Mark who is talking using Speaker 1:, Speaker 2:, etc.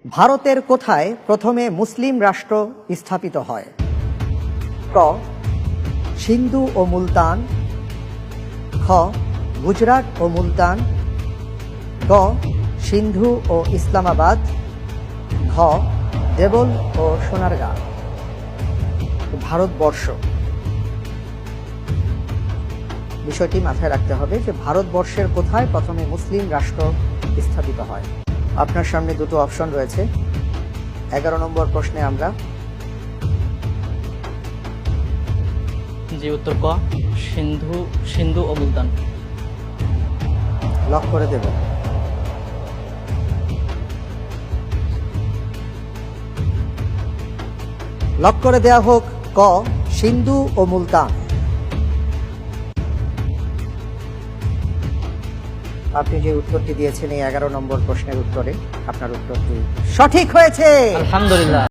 Speaker 1: ভারতের কোথায় প্রথমে মুসলিম রাষ্ট্র স্থাপিত হয়? ক সিন্ধু ও মুলতান, খ গুজরাট ও মুলতান, গ সিন্ধু ও ইসলামাবাদ, ঘ দেবল ও সোনারগাঁ। ভারতবর্ষ, বিষয়টি মাথায় রাখতে হবে যে ভারতবর্ষের কোথায় প্রথমে মুসলিম রাষ্ট্র স্থাপিত হয়। আপনার সামনে দুটো অপশন রয়েছে। 11 নম্বর প্রশ্নে আমরা
Speaker 2: জি উত্তর ক সিন্ধু ও মুলতান।
Speaker 1: লক করে দেব। লক করে দেয়া হোক ক সিন্ধু ও মুলতান। আপনি যে উত্তরটি দিয়েছেন এই 11 নম্বর প্রশ্নের উত্তরে, আপনার উত্তরটি সঠিক হয়েছে।
Speaker 2: আলহামদুলিল্লাহ।